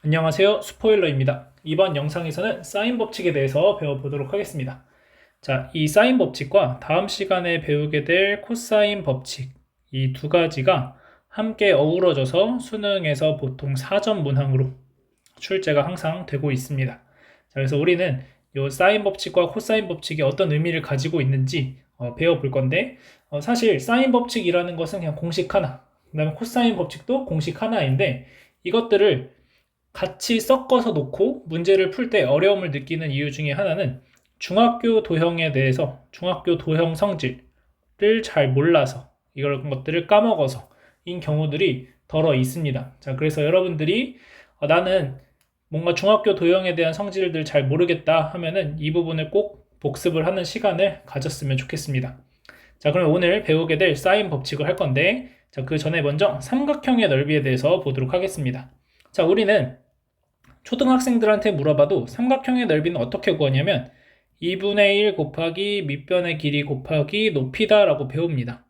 안녕하세요. 스포일러입니다. 이번 영상에서는 사인 법칙에 대해서 배워보도록 하겠습니다. 자, 이 사인 법칙과 다음 시간에 배우게 될 코사인 법칙, 이 두 가지가 함께 어우러져서 수능에서 보통 사전 문항으로 출제가 항상 되고 있습니다. 자, 그래서 우리는 이 사인 법칙과 코사인 법칙이 어떤 의미를 가지고 있는지 배워볼 건데, 사실 사인 법칙이라는 것은 그냥 공식 하나, 그 다음에 코사인 법칙도 공식 하나인데, 이것들을 같이 섞어서 놓고 문제를 풀 때 어려움을 느끼는 이유 중에 하나는 중학교 도형에 대해서 중학교 도형 성질을 잘 몰라서 이런 것들을 까먹어서 인 경우들이 더러 있습니다. 자, 그래서 여러분들이 나는 뭔가 중학교 도형에 대한 성질들 잘 모르겠다 하면은 이 부분을 꼭 복습을 하는 시간을 가졌으면 좋겠습니다. 자, 그럼 오늘 배우게 될 사인 법칙을 할 건데, 자, 그 전에 먼저 삼각형의 넓이에 대해서 보도록 하겠습니다. 자, 우리는 초등학생들한테 물어봐도 삼각형의 넓이는 어떻게 구하냐면 2분의 1 곱하기 밑변의 길이 곱하기 높이다 라고 배웁니다.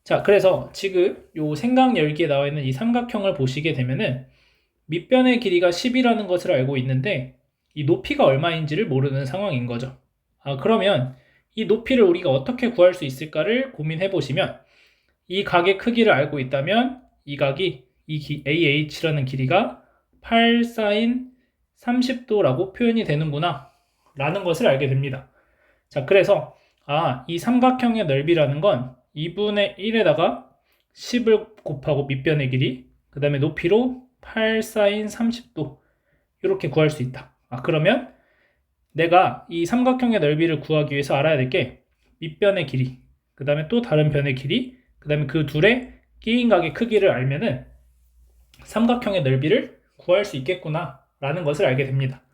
자, 그래서 지금 요 생각 열기에 나와 있는 이 삼각형을 보시게 되면은 밑변의 길이가 10이라는 것을 알고 있는데 이 높이가 얼마인지를 모르는 상황인 거죠. 그러면 이 높이를 우리가 어떻게 구할 수 있을까를 고민해 보시면 이 각의 크기를 알고 있다면 이 각이 이 AH라는 길이가 8 사인 30도라고 표현이 되는구나 라는 것을 알게 됩니다. 자, 그래서 이 삼각형의 넓이라는 건 2분의 1에다가 10을 곱하고 밑변의 길이, 그 다음에 높이로 8 사인 30도 이렇게 구할 수 있다. 그러면 내가 이 삼각형의 넓이를 구하기 위해서 알아야 될 게 밑변의 길이, 그 다음에 또 다른 변의 길이, 그 다음에 그 둘의 끼인 각의 크기를 알면은 삼각형의 넓이를 구할 수 있겠구나 라는 것을 알게 됩니다.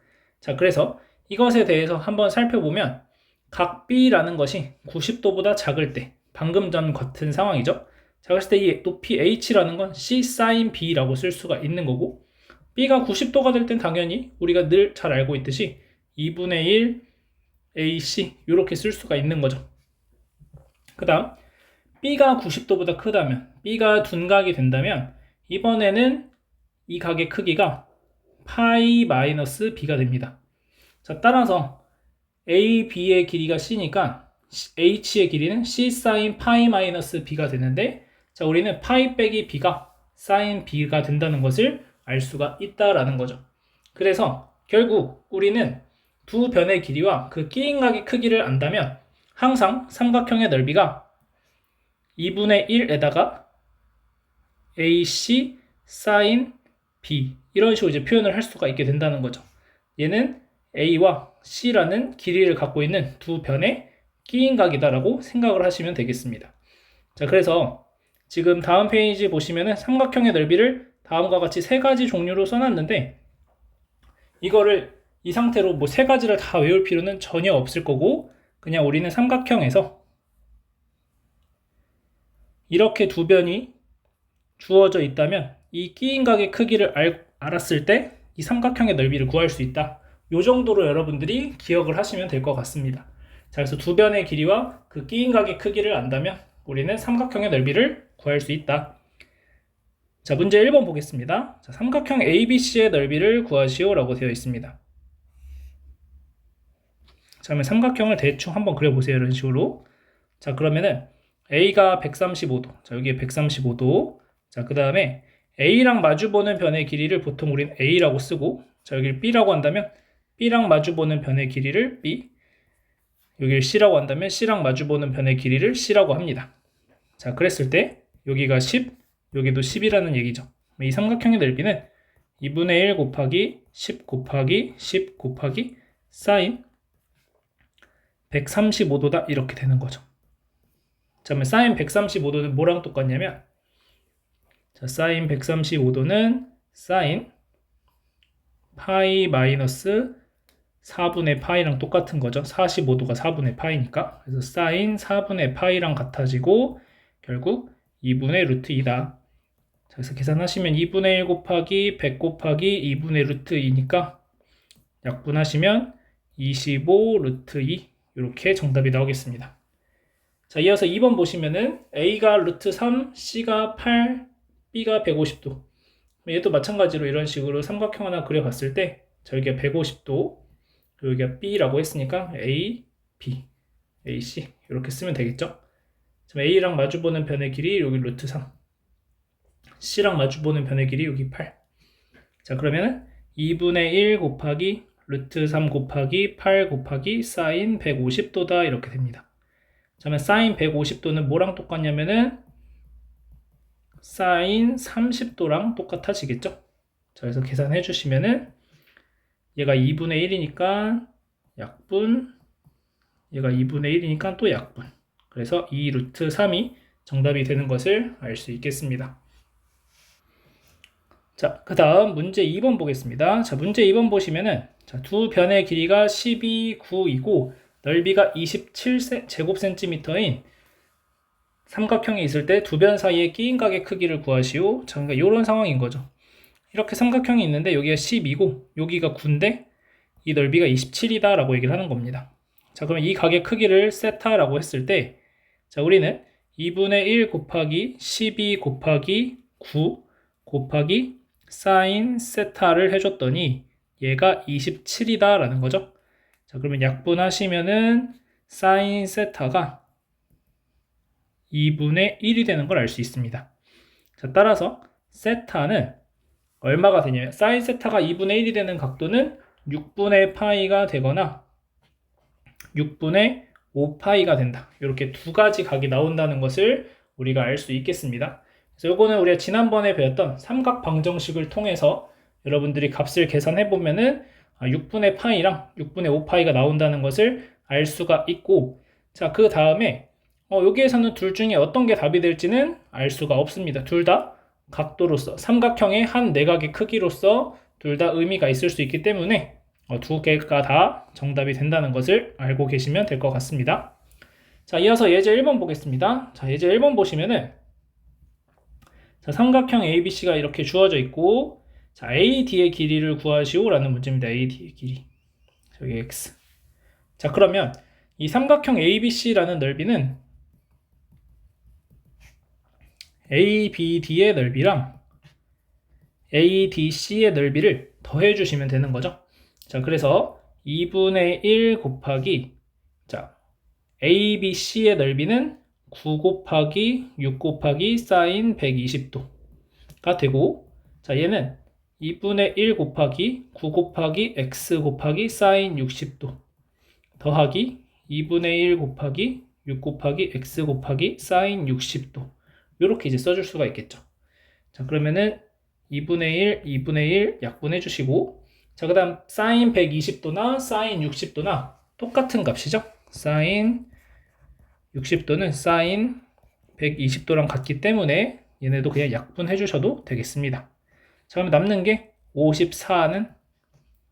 자, 그래서 이것에 대해서 한번 살펴보면 각 B라는 것이 90도보다 작을 때 방금 전 같은 상황이죠. 자, 그랬을 때 이 높이 H라는 건 C sin B라고 쓸 수가 있는 거고, B가 90도가 될 땐 당연히 우리가 늘 잘 알고 있듯이 2분의 1 AC 이렇게 쓸 수가 있는 거죠. 그 다음 B가 90도보다 크다면, B가 둔각이 된다면 이번에는 이 각의 크기가 파이 마이너스 B가 됩니다. 자, 따라서 A, B의 길이가 C니까 H의 길이는 C 사인 파이 마이너스 B가 되는데, 자, 우리는 파이 빼기 B가 사인 B가 된다는 것을 알 수가 있다라는 거죠. 그래서 결국 우리는 두 변의 길이와 그 끼인 각의 크기를 안다면 항상 삼각형의 넓이가 2분의 1에다가 AC sin B 이런 식으로 이제 표현을 할 수가 있게 된다는 거죠. 얘는 A와 C라는 길이를 갖고 있는 두 변의 끼인 각이다라고 생각을 하시면 되겠습니다. 자, 그래서 지금 다음 페이지 보시면은 삼각형의 넓이를 다음과 같이 세 가지 종류로 써놨는데, 이거를 이 상태로 뭐 세 가지를 다 외울 필요는 전혀 없을 거고, 그냥 우리는 삼각형에서 이렇게 두 변이 주어져 있다면 이 끼인 각의 크기를 알았을 때 이 삼각형의 넓이를 구할 수 있다. 이 정도로 여러분들이 기억을 하시면 될 것 같습니다. 자, 그래서 두 변의 길이와 그 끼인 각의 크기를 안다면 우리는 삼각형의 넓이를 구할 수 있다. 자, 문제 1번 보겠습니다. 자, 삼각형 ABC의 넓이를 구하시오 라고 되어 있습니다. 자, 그러면 삼각형을 대충 한번 그려보세요. 이런 식으로. 자, 그러면은 A가 135도. 자, 여기에 135도. 자, 그 다음에 A랑 마주보는 변의 길이를 보통 우리는 A라고 쓰고, 자, 여기를 B라고 한다면 B랑 마주보는 변의 길이를 B, 여기를 C라고 한다면 C랑 마주보는 변의 길이를 C라고 합니다. 자, 그랬을 때 여기가 10, 여기도 10이라는 얘기죠. 이 삼각형의 넓이는 2분의 1 곱하기 10 곱하기 10 곱하기 사인 135도다 이렇게 되는 거죠. 자, 그러면 사인 135도는 뭐랑 똑같냐면, 자, 사인 135도는 사인 파이 마이너스 4분의 파이랑 똑같은 거죠. 45도가 4분의 파이니까. 그래서 사인 4분의 파이랑 같아지고 결국 2분의 루트 2다. 자, 그래서 계산하시면 2분의 1 곱하기 100 곱하기 2분의 루트 2니까 약분하시면 25 루트 2 이렇게 정답이 나오겠습니다. 자, 이어서 2번 보시면은 A가 루트 3, C가 8, B가 150도. 얘도 마찬가지로 이런 식으로 삼각형 하나 그려봤을 때, 자, 여기가 150도, 여기가 B라고 했으니까 A, B, AC 이렇게 쓰면 되겠죠. A랑 마주보는 변의 길이 여기 루트 3, C랑 마주보는 변의 길이 여기 8. 자, 그러면은 2분의 1 곱하기 루트 3 곱하기 8 곱하기 사인 150도다 이렇게 됩니다. 자, 그러면 사인 150도는 뭐랑 똑같냐면은 사인 30도랑 똑같아지겠죠. 자, 그래서 계산해 주시면은 얘가 2분의 1이니까 약분, 얘가 2분의 1이니까 또 약분. 그래서 2 루트 3이 정답이 되는 것을 알 수 있겠습니다. 자, 그 다음 문제 2번 보겠습니다. 자, 문제 2번 보시면은 자, 두 변의 길이가 12, 9이고 넓이가 27제곱센티미터인 삼각형이 있을 때 두 변 사이의 끼인 각의 크기를 구하시오. 자, 그러니까 이런 상황인 거죠. 이렇게 삼각형이 있는데 여기가 10이고 여기가 9인데 이 넓이가 27이다 라고 얘기를 하는 겁니다. 자, 그러면 이 각의 크기를 세타라고 했을 때, 자, 우리는 2분의 1 곱하기 12 곱하기 9 곱하기 사인 세타를 해줬더니 얘가 27이다 라는 거죠. 자, 그러면 약분하시면은 사인 세타가 2분의 1이 되는 걸 알 수 있습니다. 자, 따라서 세타는 얼마가 되냐면 사인 세타가 2분의 1이 되는 각도는 6분의 파이가 되거나 6분의 5파이가 된다. 이렇게 두 가지 각이 나온다는 것을 우리가 알 수 있겠습니다. 그래서 이거는 우리가 지난번에 배웠던 삼각 방정식을 통해서 여러분들이 값을 계산해 보면은 6분의 파이랑 6분의 5파이가 나온다는 것을 알 수가 있고, 자, 그 다음에 여기에서는 둘 중에 어떤 게 답이 될지는 알 수가 없습니다. 둘 다 각도로서 삼각형의 한 내각의 크기로서 둘 다 의미가 있을 수 있기 때문에 두 개가 다 정답이 된다는 것을 알고 계시면 될 것 같습니다. 자, 이어서 예제 1번 보겠습니다. 자, 예제 1번 보시면은 자, 삼각형 ABC가 이렇게 주어져 있고, 자, AD의 길이를 구하시오 라는 문제입니다. AD의 길이. 저기 X. 자, 그러면 이 삼각형 ABC라는 넓이는 ABD의 넓이랑 ADC의 넓이를 더해 주시면 되는 거죠. 자, 그래서 2분의 1 곱하기, 자, ABC의 넓이는 9 곱하기 6 곱하기 사인 120도가 되고, 자, 얘는 2분의 1 곱하기 9 곱하기 X 곱하기 사인 60도 더하기 2분의 1 곱하기 6 곱하기 X 곱하기 사인 60도 이렇게 이제 써줄 수가 있겠죠. 자, 그러면은 2분의 1, 2분의 1 약분해 주시고, 자, 그 다음 사인 120도나 사인 60도나 똑같은 값이죠. 사인 60도는 사인 120도랑 같기 때문에 얘네도 그냥 약분해 주셔도 되겠습니다. 자, 그러면 남는 게 54는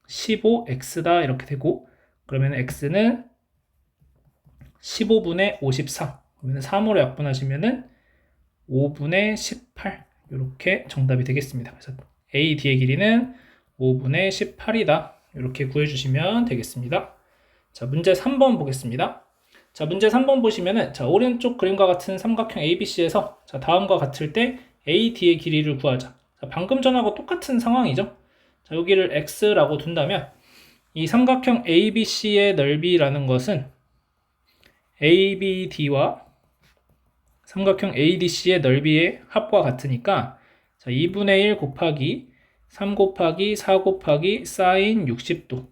15x다 이렇게 되고, 그러면 x는 15분의 54, 그러면 3으로 약분하시면은 5분의 18 이렇게 정답이 되겠습니다. 그래서 AD의 길이는 5분의 18이다 이렇게 구해주시면 되겠습니다. 자, 문제 3번 보겠습니다. 자, 문제 3번 보시면은 자, 오른쪽 그림과 같은 삼각형 ABC에서 자, 다음과 같을 때 AD의 길이를 구하자. 자, 방금 전하고 똑같은 상황이죠. 자, 여기를 X라고 둔다면 이 삼각형 ABC의 넓이라는 것은 ABD와 삼각형 ADC의 넓이의 합과 같으니까 자, 2분의 1 곱하기 3 곱하기 4 곱하기 사인 60도는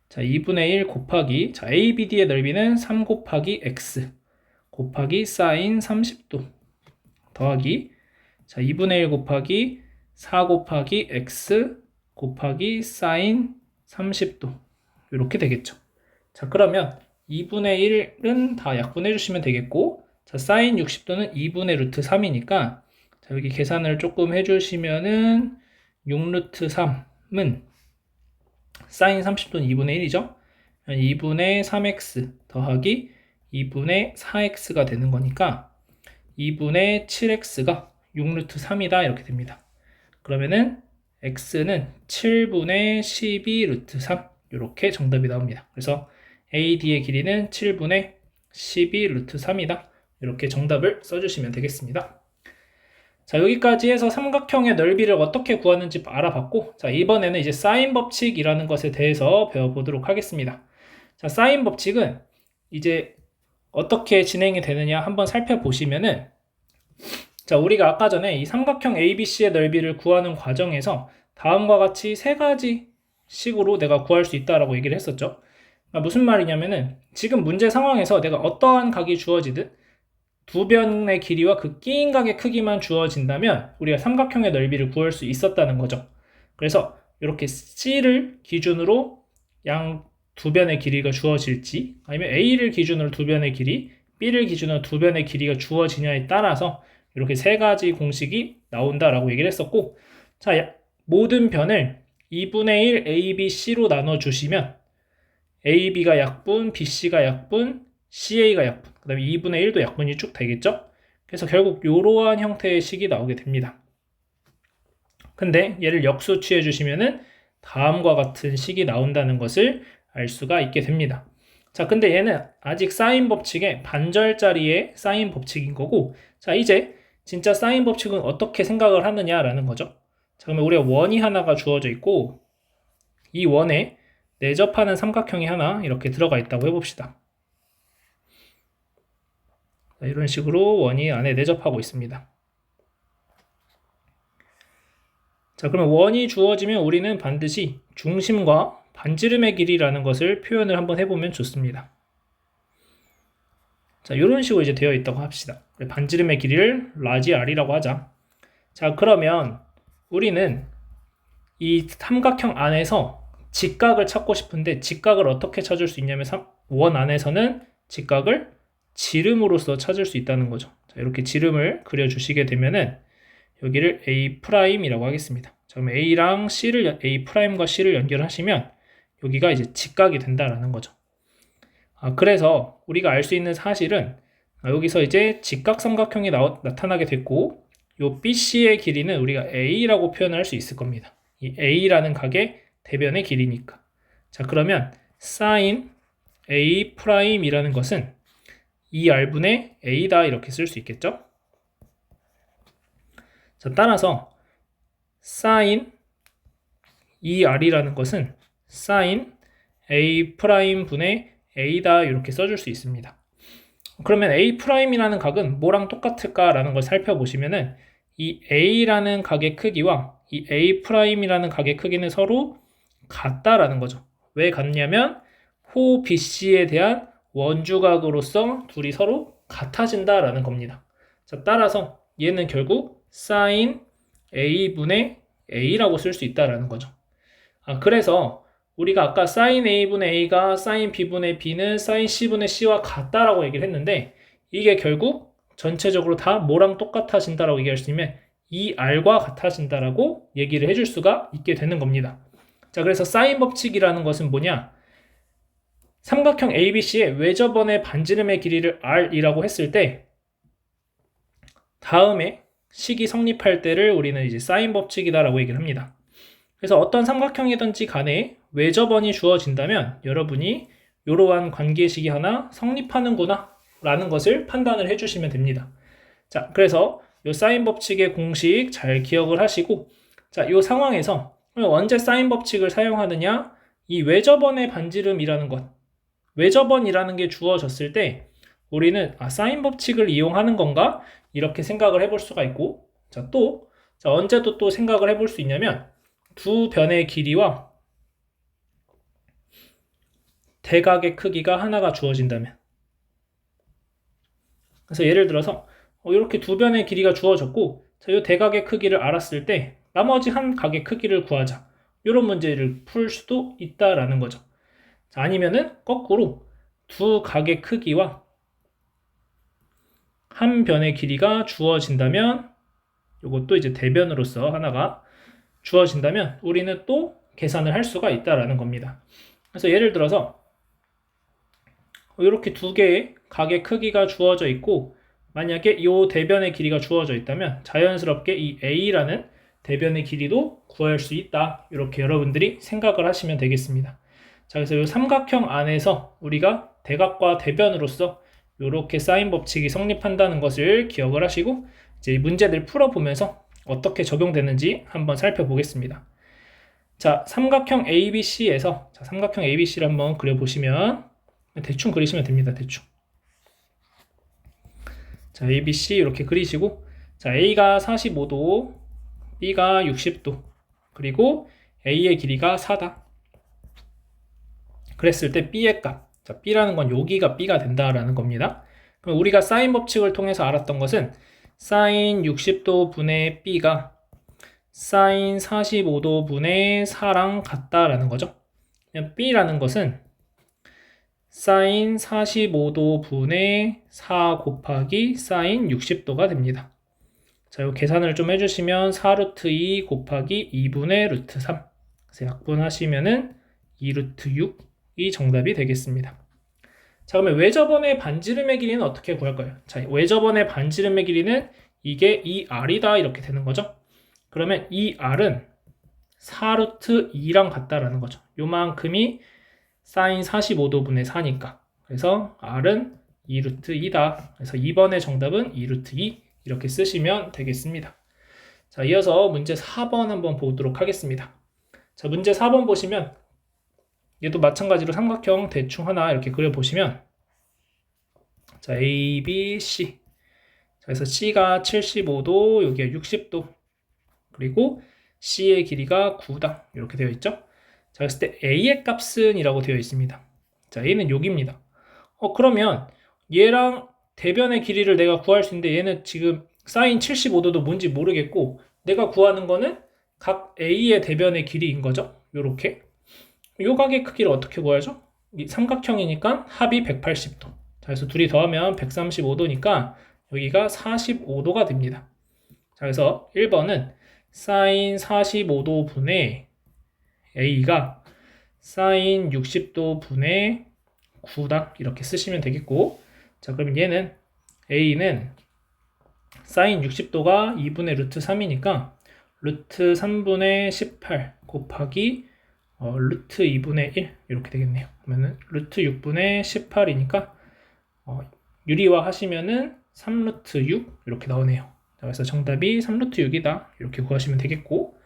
자, 2분의 1 곱하기 자, ABD의 넓이는 3 곱하기 X 곱하기 사인 30도 더하기 자, 2분의 1 곱하기 4 곱하기 X 곱하기 사인 30도 이렇게 되겠죠. 자, 그러면 2분의 1은 다 약분해 주시면 되겠고, 자, 사인 60도는 2분의 루트 3이니까 자, 여기 계산을 조금 해주시면은 6루트 3은 사인 30도는 2분의 1이죠. 2분의 3x 더하기 2분의 4x가 되는 거니까 2분의 7x가 6루트 3이다 이렇게 됩니다. 그러면은 x는 7분의 12 루트 3 이렇게 정답이 나옵니다. 그래서 AD의 길이는 7분의 12 루트 3이다. 이렇게 정답을 써주시면 되겠습니다. 자, 여기까지 해서 삼각형의 넓이를 어떻게 구하는지 알아봤고, 자, 이번에는 이제 사인 법칙이라는 것에 대해서 배워보도록 하겠습니다. 자, 사인 법칙은 이제 어떻게 진행이 되느냐 한번 살펴보시면은, 자, 우리가 아까 전에 이 삼각형 ABC의 넓이를 구하는 과정에서 다음과 같이 세 가지 식으로 내가 구할 수 있다라고 얘기를 했었죠. 무슨 말이냐면은 지금 문제 상황에서 내가 어떠한 각이 주어지든 두 변의 길이와 그 끼인 각의 크기만 주어진다면 우리가 삼각형의 넓이를 구할 수 있었다는 거죠. 그래서 이렇게 C를 기준으로 양 두 변의 길이가 주어질지, 아니면 A를 기준으로 두 변의 길이, B를 기준으로 두 변의 길이가 주어지냐에 따라서 이렇게 세 가지 공식이 나온다라고 얘기를 했었고, 자, 모든 변을 2분의 1 ABC로 나눠주시면 AB가 약분, BC가 약분, CA가 약분, 그 다음에 2분의 1도 약분이 쭉 되겠죠? 그래서 결국 이러한 형태의 식이 나오게 됩니다. 근데 얘를 역수 취해 주시면은 다음과 같은 식이 나온다는 것을 알 수가 있게 됩니다. 자, 근데 얘는 아직 사인 법칙의 반절짜리의 사인 법칙인 거고, 자, 이제 진짜 사인 법칙은 어떻게 생각을 하느냐라는 거죠. 자, 그러면 우리가 원이 하나가 주어져 있고, 이 원에 내접하는 삼각형이 하나 이렇게 들어가 있다고 해봅시다. 자, 이런 식으로 원이 안에 내접하고 있습니다. 자, 그러면 원이 주어지면 우리는 반드시 중심과 반지름의 길이라는 것을 표현을 한번 해보면 좋습니다. 자, 이런 식으로 이제 되어 있다고 합시다. 반지름의 길이를 라지 R이라고 하자. 자, 그러면 우리는 이 삼각형 안에서 직각을 찾고 싶은데 직각을 어떻게 찾을 수 있냐면 원 안에서는 직각을 지름으로써 찾을 수 있다는 거죠. 자, 이렇게 지름을 그려주시게 되면은 여기를 A'이라고 하겠습니다. 자, 그럼 A'랑 C를, A'과 C를 연결하시면 여기가 이제 직각이 된다라는 거죠. 그래서 우리가 알 수 있는 사실은 여기서 이제 직각삼각형이 나타나게 됐고, 요 BC의 길이는 우리가 A라고 표현할 수 있을 겁니다. 이 A라는 각의 대변의 길이니까. 자, 그러면 sin A'이라는 것은 2R분의 A다 이렇게 쓸 수 있겠죠? 자, 따라서 sin 2R이라는 것은 sin A'분의 A다 이렇게 써줄 수 있습니다. 그러면 A'이라는 각은 뭐랑 똑같을까라는 걸 살펴보시면은 이 A라는 각의 크기와 이 A'이라는 각의 크기는 서로 같다라는 거죠. 왜 같냐면 호 BC에 대한 원주각으로서 둘이 서로 같아진다라는 겁니다. 자, 따라서 얘는 결국 sin A분의 A라고 쓸 수 있다라는 거죠. 그래서 우리가 아까 sin A분의 A가 sin B분의 B는 sin C분의 C와 같다라고 얘기를 했는데 이게 결국 전체적으로 다 뭐랑 똑같아진다라고 얘기할 수 있으면 이 R과 같아진다라고 얘기를 해줄 수가 있게 되는 겁니다. 자, 그래서 사인 법칙이라는 것은 뭐냐? 삼각형 ABC의 외접원의 반지름의 길이를 R이라고 했을 때 다음에 식이 성립할 때를 우리는 이제 사인 법칙이다라고 얘기를 합니다. 그래서 어떤 삼각형이든지 간에 외접원이 주어진다면 여러분이 이러한 관계식이 하나 성립하는구나 라는 것을 판단을 해주시면 됩니다. 자, 그래서 이 사인 법칙의 공식 잘 기억을 하시고, 자, 이 상황에서 언제 사인 법칙을 사용하느냐? 이 외접원의 반지름이라는 것, 외접원이라는 게 주어졌을 때 우리는 사인 법칙을 이용하는 건가? 이렇게 생각을 해볼 수가 있고, 자, 언제 또 생각을 해볼 수 있냐면 두 변의 길이와 대각의 크기가 하나가 주어진다면, 그래서 예를 들어서 이렇게 두 변의 길이가 주어졌고, 자, 이 대각의 크기를 알았을 때 나머지 한 각의 크기를 구하자, 이런 문제를 풀 수도 있다라는 거죠. 자, 아니면은 거꾸로 두 각의 크기와 한 변의 길이가 주어진다면, 이것도 이제 대변으로서 하나가 주어진다면 우리는 또 계산을 할 수가 있다라는 겁니다. 그래서 예를 들어서 이렇게 두 개의 각의 크기가 주어져 있고, 만약에 이 대변의 길이가 주어져 있다면 자연스럽게 이 A라는 대변의 길이도 구할 수 있다, 이렇게 여러분들이 생각을 하시면 되겠습니다. 자, 그래서 이 삼각형 안에서 우리가 대각과 대변으로서 이렇게 사인 법칙이 성립한다는 것을 기억을 하시고, 이제 이 문제들 풀어보면서 어떻게 적용되는지 한번 살펴보겠습니다. 자, 삼각형 ABC에서 삼각형 ABC를 한번 그려보시면 대충 그리시면 됩니다. 대충. 자, ABC 이렇게 그리시고, 자, A가 45도, B가 60도, 그리고 A의 길이가 4다. 그랬을 때 B의 값, 자, B라는 건 여기가 B가 된다라는 겁니다. 그럼 우리가 사인 법칙을 통해서 알았던 것은 사인 60도 분의 B가 사인 45도 분의 4랑 같다라는 거죠. B라는 것은 사인 45도 분의 4 곱하기 사인 60도가 됩니다. 자, 이 계산을 좀 해주시면 4루트 2 곱하기 2분의 루트 3. 그래서 약분하시면은 2루트 6이 정답이 되겠습니다. 자, 그러면 외접원의 반지름의 길이는 어떻게 구할까요? 자, 외접원의 반지름의 길이는 이게 2r이다 이렇게 되는 거죠. 그러면 이 r은 4루트 2랑 같다라는 거죠. 요만큼이 사인 45도분의 4니까. 그래서 r은 2루트 2다. 그래서 2번의 정답은 2루트 2 이렇게 쓰시면 되겠습니다. 자, 이어서 문제 4번 한번 보도록 하겠습니다. 자, 문제 4번 보시면 얘도 마찬가지로 삼각형 대충 하나 이렇게 그려보시면 자, A, B, C. 자, 그래서 C가 75도, 여기가 60도. 그리고 C의 길이가 9다. 이렇게 되어 있죠. 자, 그랬을 때 A의 값은 이라고 되어 있습니다. 자, A는 여기입니다. 그러면 얘랑 대변의 길이를 내가 구할 수 있는데 얘는 지금 사인 75도도 뭔지 모르겠고 내가 구하는 거는 각 A의 대변의 길이인 거죠. 요렇게. 요 각의 크기를 어떻게 구하죠? 이 삼각형이니까 합이 180도. 자, 그래서 둘이 더하면 135도니까 여기가 45도가 됩니다. 자, 그래서 1번은 사인 45도 분의 A가 사인 60도 분의 9다 이렇게 쓰시면 되겠고, 자, 그럼 얘는 A는 사인 60도가 2분의 루트 3이니까 루트 3분의 18 곱하기 루트 2분의 1 이렇게 되겠네요. 그러면은 루트 6분의 18이니까 유리화 하시면은 3루트 6 이렇게 나오네요. 자, 그래서 정답이 3루트 6이다 이렇게 구하시면 되겠고,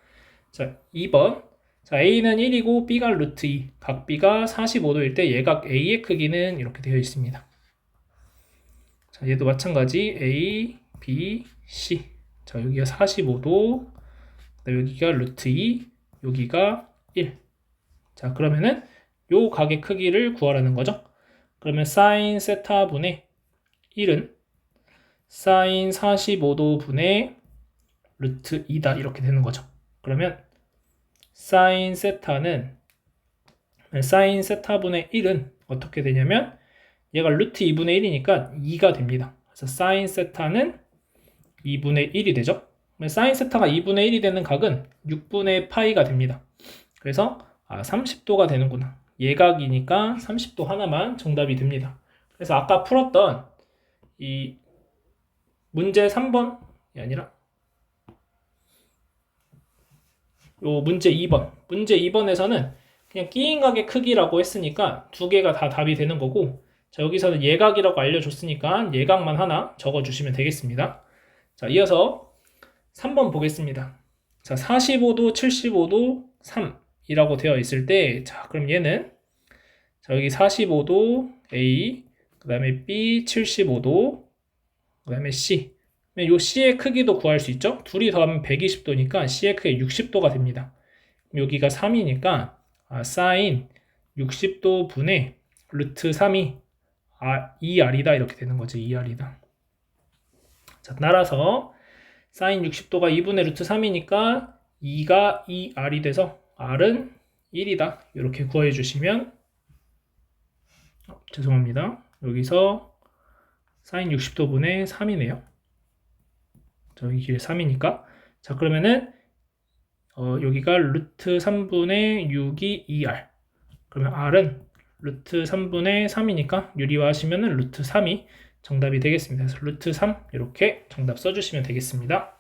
자, 2번. 자, A는 1이고 B가 루트 2, 각 B가 45도일 때 얘각 A의 크기는 이렇게 되어 있습니다. 자, 얘도 마찬가지 A, B, C. 자, 여기가 45도, 여기가 루트 2, 여기가 1. 자, 그러면은 요 각의 크기를 구하라는 거죠. 그러면 사인 세타 분의 1은 사인 45도 분의 루트 2다 이렇게 되는 거죠. 그러면 사인 세타는 사인 세타분의 1은 어떻게 되냐면 얘가 루트 2분의 1이니까 2가 됩니다. 그래서 사인 세타는 2분의 1이 되죠. 사인 세타가 2분의 1이 되는 각은 6분의 파이가 됩니다. 그래서 30도가 되는구나. 예각이니까 30도 하나만 정답이 됩니다. 그래서 아까 풀었던 이 문제 3번이 아니라 요 문제 2번. 문제 2번에서는 그냥 끼인 각의 크기라고 했으니까 두 개가 다 답이 되는 거고, 자, 여기서는 예각이라고 알려줬으니까 예각만 하나 적어주시면 되겠습니다. 자, 이어서 3번 보겠습니다. 자, 45도, 75도, 3이라고 되어 있을 때, 자, 그럼 얘는 자, 여기 45도 A, 그 다음에 B 75도, 그 다음에 C. 요 C의 크기도 구할 수 있죠? 둘이 더하면 120도니까 C의 크기 60도가 됩니다. 여기가 3이니까 사인 60도 분의 루트 3이 2R이다 이렇게 되는 거죠. 2R이다. 자, 따라서 사인 60도가 2분의 루트 3이니까 2가 2R이 돼서 R은 1이다. 이렇게 구해 주시면 죄송합니다. 여기서 사인 60도 분의 3이네요. 여기 길 3이니까. 자, 그러면은 여기가 루트 3분의 6이 2R. 그러면 R은 루트 3분의 3이니까 유리화 하시면은 루트 3이 정답이 되겠습니다. 그래서 루트 3 이렇게 정답 써주시면 되겠습니다.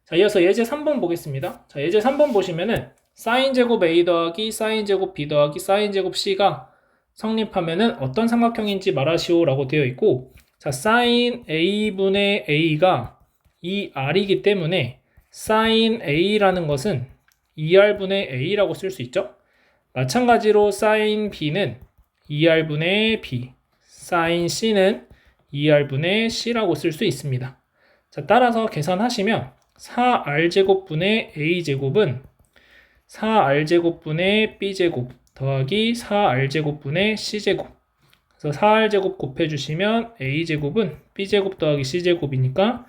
자, 이어서 예제 3번 보겠습니다. 자, 예제 3번 보시면은 사인 제곱 A 더하기 사인 제곱 B 더하기 사인 제곱 C가 성립하면은 어떤 삼각형인지 말하시오 라고 되어 있고, 자, 사인 A분의 A가 이 r이기 때문에 sin a라는 것은 2r분의 a라고 쓸 수 있죠. 마찬가지로 sin b는 2r분의 b, sin c는 2r분의 c라고 쓸 수 있습니다. 자, 따라서 계산하시면 4r제곱분의 a제곱은 4r제곱분의 b제곱 더하기 4r제곱분의 c제곱. 그래서 4r제곱 곱해주시면 a제곱은 b제곱 더하기 c제곱이니까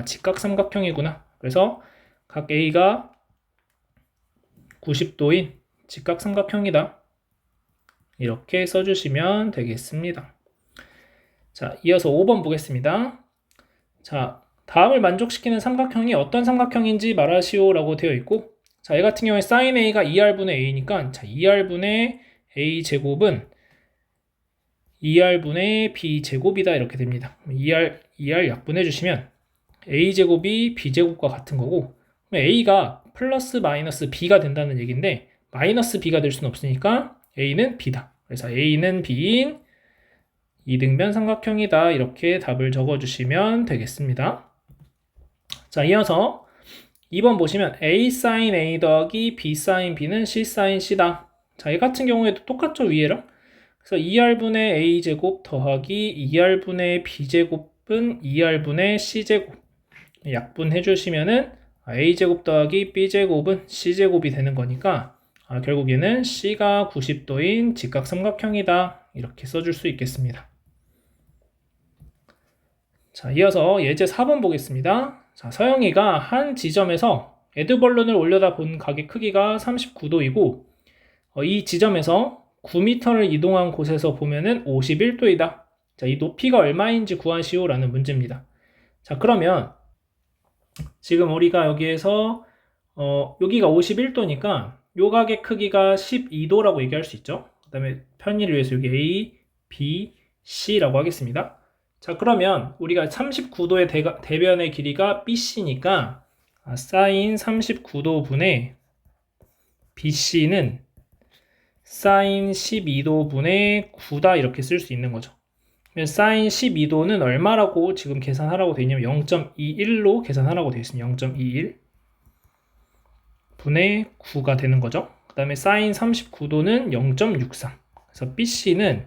직각삼각형이구나. 그래서 각 a가 90도인 직각삼각형이다. 이렇게 써주시면 되겠습니다. 자, 이어서 5번 보겠습니다. 자, 다음을 만족시키는 삼각형이 어떤 삼각형인지 말하시오 라고 되어 있고, 자, 얘 같은 경우에 sin a가 2r분의 a니까, 자, 2r분의 a 제곱은 2r분의 b 제곱이다 이렇게 됩니다. 2r 약분해 주시면 a 제곱이 b 제곱과 같은 거고, a가 플러스 마이너스 b가 된다는 얘기인데 마이너스 b가 될 수는 없으니까 a는 b다. 그래서 a는 b인 이등변 삼각형이다. 이렇게 답을 적어주시면 되겠습니다. 자, 이어서 2번 보시면 a sin a 더하기 b sin b는 c sin c다. 자, 이 같은 경우에도 똑같죠, 위에랑. 그래서 2r분의 a제곱 더하기 2r분의 b제곱은 2r분의 c제곱. 약분해 주시면은 a제곱 더하기 b제곱은 c제곱이 되는 거니까 결국 얘는 c가 90도인 직각삼각형이다. 이렇게 써줄 수 있겠습니다. 자, 이어서 예제 4번 보겠습니다. 자, 서영이가 한 지점에서 에드벌룬을 올려다 본 각의 크기가 39도이고 이 지점에서 9m를 이동한 곳에서 보면은 51도이다. 자, 이 높이가 얼마인지 구하시오 라는 문제입니다. 자, 그러면 지금 우리가 여기에서 여기가 51도니까 요 각의 크기가 12도라고 얘기할 수 있죠. 그 다음에 편의를 위해서 여기 A, B, C라고 하겠습니다. 자, 그러면 우리가 39도의 대변의 길이가 BC니까 sin 39도 분의 BC는 sin 12도 분의 9다 이렇게 쓸 수 있는 거죠. sin 12도는 얼마라고 지금 계산하라고 되어 있냐면 0.21로 계산하라고 되어 있습니다. 0.21 분의 9가 되는 거죠. 그 다음에 sin 39도는 0.63. 그래서 BC는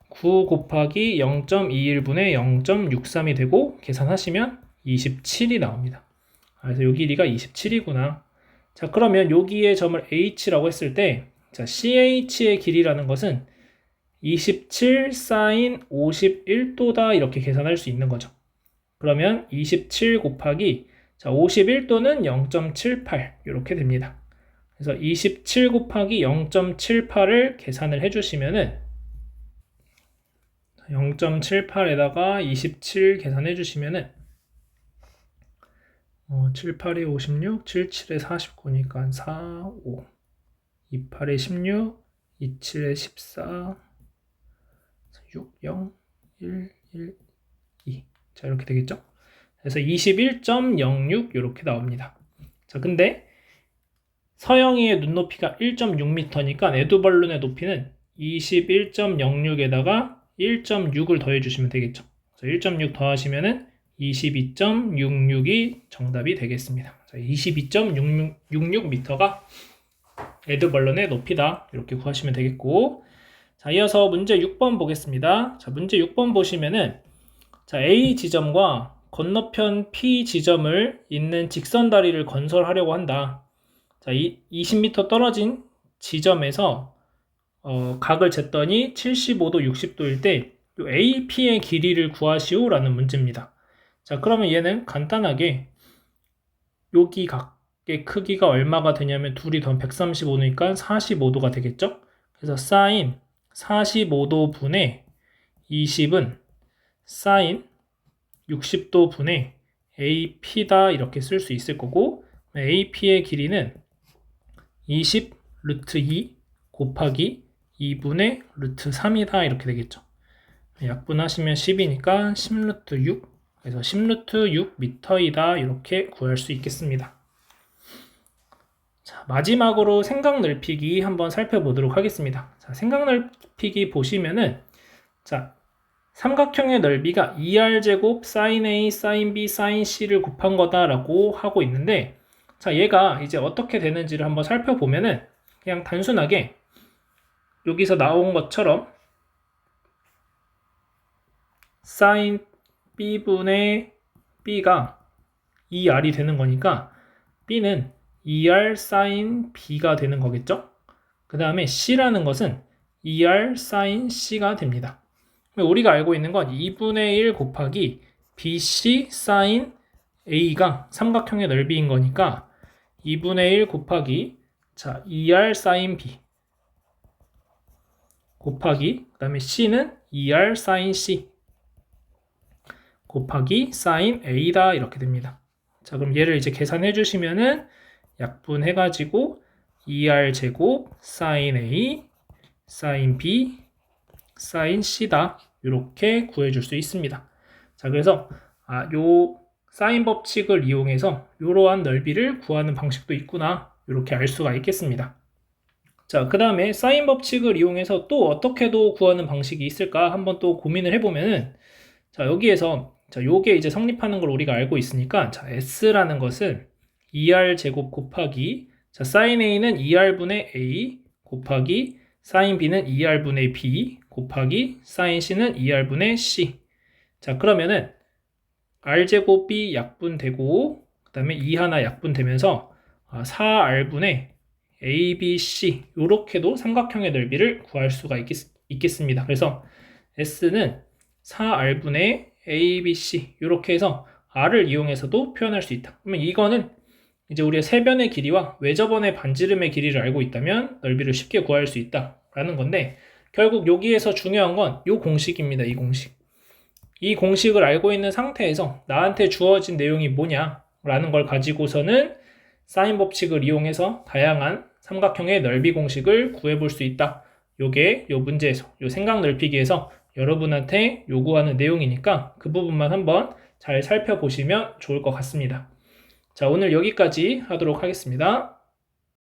9 곱하기 0.21분의 0.63이 되고 계산하시면 27이 나옵니다. 그래서 요 길이가 27이구나. 자, 그러면 여기에 점을 H라고 했을 때 자, CH의 길이라는 것은 27 sin 51도다 이렇게 계산할 수 있는 거죠. 그러면 27 곱하기 자, 51도는 0.78 이렇게 됩니다. 그래서 27 곱하기 0.78을 계산을 해주시면은 0.78에다가 27 계산해 주시면은 78에 56, 77에 49니까 4, 5 28에 16, 27에 14 6, 0, 1, 1, 2 자, 이렇게 되겠죠? 그래서 21.06 이렇게 나옵니다. 자, 근데 서영이의 눈높이가 1.6m니까 에드벌룬의 높이는 21.06에다가 1.6을 더해주시면 되겠죠. 그래서 1.6 더하시면은 22.66이 정답이 되겠습니다. 22.66m가 에드벌룬의 높이다. 이렇게 구하시면 되겠고, 자, 이어서 문제 6번 보겠습니다. 자, 문제 6번 보시면은 자, A 지점과 건너편 P 지점을 잇는 직선 다리를 건설하려고 한다. 자, 20m 떨어진 지점에서 각을 쟀더니 75도, 60도일 때 AP의 길이를 구하시오 라는 문제입니다. 자, 그러면 얘는 간단하게 여기 각의 크기가 얼마가 되냐면 둘이 더하면 135도니까 45도가 되겠죠? 그래서 sin 45도 분의 20은 sin 60도 분의 AP다 이렇게 쓸 수 있을 거고 AP의 길이는 20 루트 2 곱하기 2분의 루트 3이다 이렇게 되겠죠. 약분하시면 10이니까 10 루트 6 그래서 10 루트 6m이다 이렇게 구할 수 있겠습니다. 자, 마지막으로 생각 넓히기 한번 살펴보도록 하겠습니다. 자, 생각 넓히기 보시면은 자, 삼각형의 넓이가 2r제곱 sin A, sin B, sin C를 곱한 거다라고 하고 있는데, 자, 얘가 이제 어떻게 되는지를 한번 살펴보면은 그냥 단순하게 여기서 나온 것처럼 sin B분의 B가 2r이 되는 거니까 B는 2r sin B가 되는 거겠죠? 그 다음에 C라는 것은 2r sin C가 됩니다. 우리가 알고 있는 건 2분의 1 곱하기 BC sin A가 삼각형의 넓이인 거니까 2분의 1 곱하기 2r sin B 곱하기 그 다음에 C는 2r sin C 곱하기 sin A다 이렇게 됩니다. 자, 그럼 얘를 이제 계산해 주시면은 약분해 가지고 2r 제곱 sin A sin B sin C다 이렇게 구해줄 수 있습니다. 자, 그래서 요 사인 법칙을 이용해서 이러한 넓이를 구하는 방식도 있구나 이렇게 알 수가 있겠습니다. 자, 그 다음에 사인 법칙을 이용해서 또 어떻게도 구하는 방식이 있을까 한번 또 고민을 해보면은, 자, 여기에서 요게 이제 성립하는 걸 우리가 알고 있으니까, 자, S라는 것은 2r 제곱 곱하기 sin A는 2r분의 A 곱하기 sin B는 2r분의 B 곱하기 sin C는 2r분의 C. 자, 그러면은 r제곱 B 약분되고 그 다음에 2 하나 약분되면서 4r분의 A, B, C 이렇게도 삼각형의 넓이를 구할 수가 있겠습니다. 그래서 S는 4r분의 A, B, C 이렇게 해서 r을 이용해서도 표현할 수 있다. 그러면 이거는 이제 우리의 세변의 길이와 외접원의 반지름의 길이를 알고 있다면 넓이를 쉽게 구할 수 있다라는 건데, 결국 여기에서 중요한 건 이 공식입니다. 이 공식. 이 공식을 알고 있는 상태에서 나한테 주어진 내용이 뭐냐라는 걸 가지고서는 사인 법칙을 이용해서 다양한 삼각형의 넓이 공식을 구해볼 수 있다. 요게 요 문제에서, 요 생각 넓히기에서 여러분한테 요구하는 내용이니까 그 부분만 한번 잘 살펴보시면 좋을 것 같습니다. 자, 오늘 여기까지 하도록 하겠습니다.